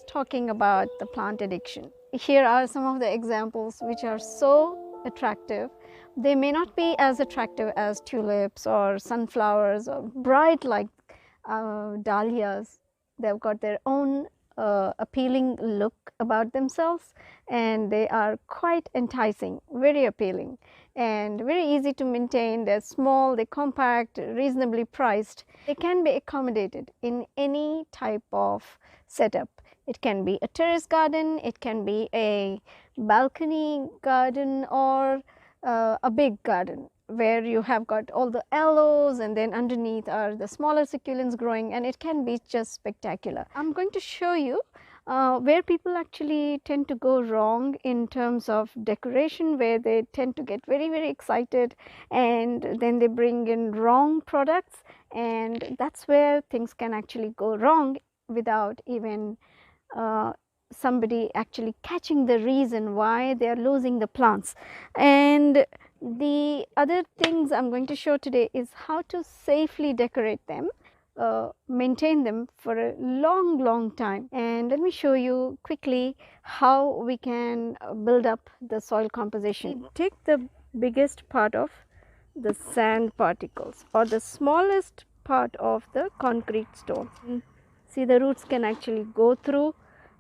talking about the plant addiction. Here are some of the examples which are so attractive. They may not be as attractive as tulips or sunflowers or bright like dahlias. They've got their own appealing look about themselves, and they are quite enticing, very appealing and very easy to maintain. They're small, they're compact, reasonably priced. They can be accommodated in any type of setup. It can be a terrace garden, it can be a balcony garden, or a big garden where you have got all the aloes and then underneath are the smaller succulents growing, and it can be just spectacular. I'm going to show you where people actually tend to go wrong in terms of decoration, where they tend to get very excited and then they bring in wrong products, and that's where things can actually go wrong without even somebody actually catching the reason why they are losing the plants. And the other things I'm going to show today is how to safely decorate them, maintain them for a long time. And let me show you quickly how we can build up the soil composition. Take the biggest part of the sand particles or the smallest part of the concrete stone. See, the roots can actually go through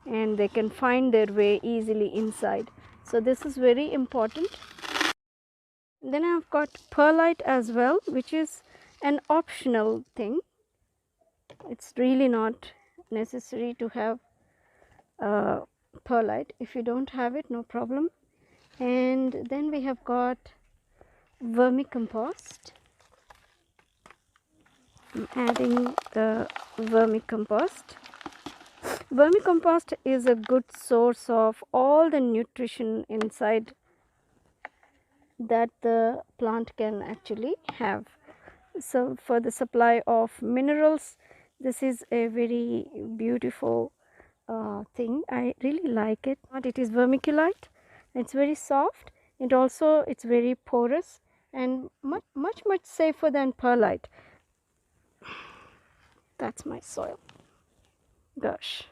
and they can find their way easily inside. So this is very important. Then I have got perlite as well, which is an optional thing. It's really not necessary to have perlite. If you don't have it, no problem. And then we have got vermicompost. I'm adding the vermicompost. Vermicompost is a good source of all the nutrition inside that the plant can actually have. So for the supply of minerals, this is a very beautiful thing. I really like it. It is vermiculite. It's very soft. It's very porous and much safer than perlite. That's my soil. Gosh.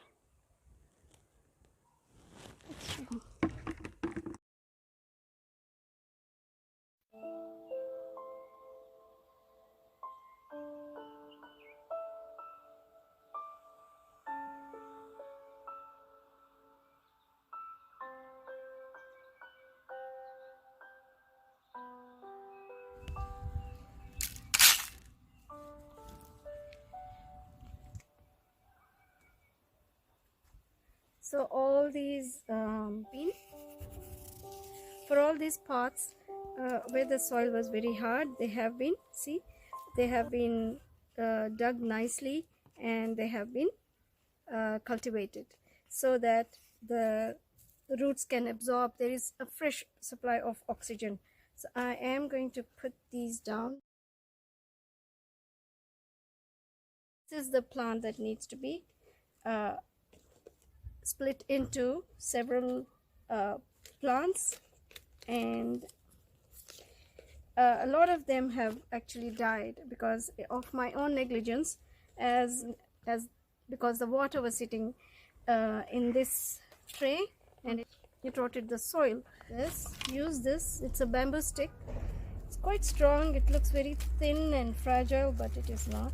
So all these for all these parts where the soil was very hard, they have been, see, they have been dug nicely and they have been cultivated so that the roots can absorb. There is a fresh supply of oxygen. So I am going to put these down. This is the plant that needs to be split into several plants, and a lot of them have actually died because of my own negligence, because the water was sitting in this tray and it rotted the soil. Use this, it's a bamboo stick. It's quite strong. It looks very thin and fragile, but it is not.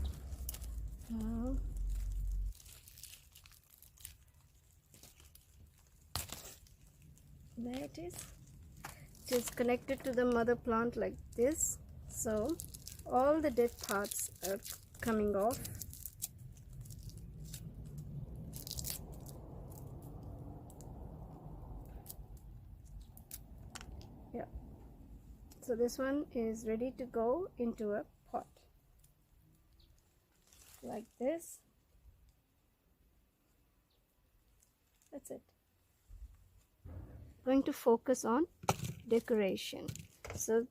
There it is. It is connected to the mother plant like this, so all the dead parts are coming off. Yeah, so this one is ready to go into a pot like this. That's it. Going to focus on decoration, so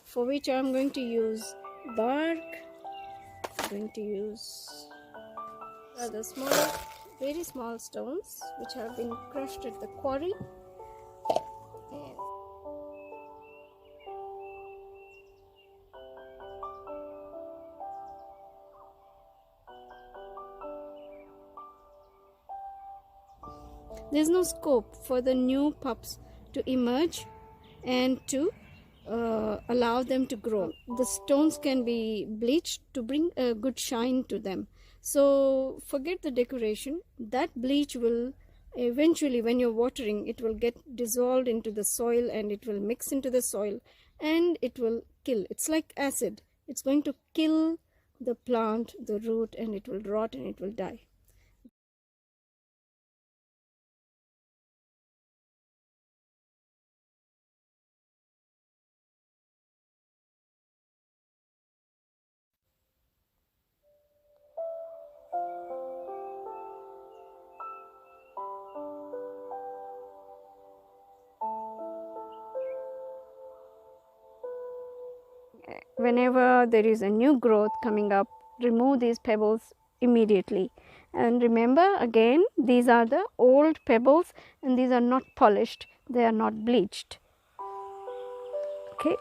for which I'm going to use bark. I'm going to use the small, very small stones which have been crushed at the quarry. And There's no scope for the new pups to emerge and to allow them to grow. The stones can be bleached to bring a good shine to them. So forget the decoration. That bleach will eventually, when you're watering, it will get dissolved into the soil and it will mix into the soil and it will kill. It's like acid. It's going to kill the plant, the root, and it will rot and it will die. Whenever there is a new growth coming up, remove these pebbles immediately. And remember, again, these are the old pebbles and these are not polished, they are not bleached. Okay.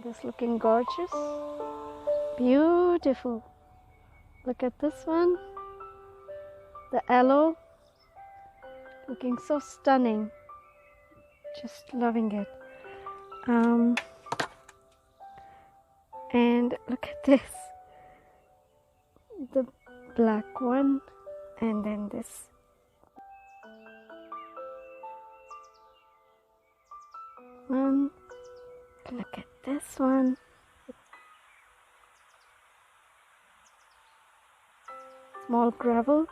This looking gorgeous, beautiful. Look at this one, the aloe, looking so stunning, just loving it. And look at this, the black one, and then this. One, look at this one. Small gravel,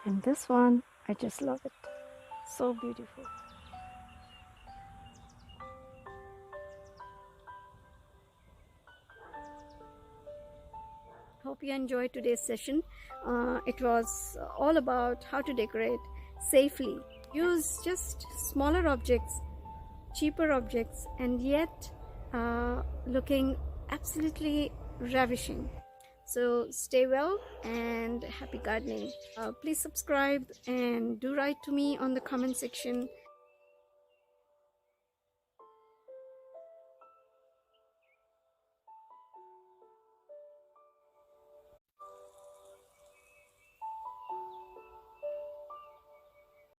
and this one, I just love it. So beautiful. Hope you enjoyed today's session. It was all about how to decorate safely. Use just smaller objects, cheaper objects, and yet looking absolutely ravishing. So stay well and happy gardening. Please subscribe and do write to me on the comment section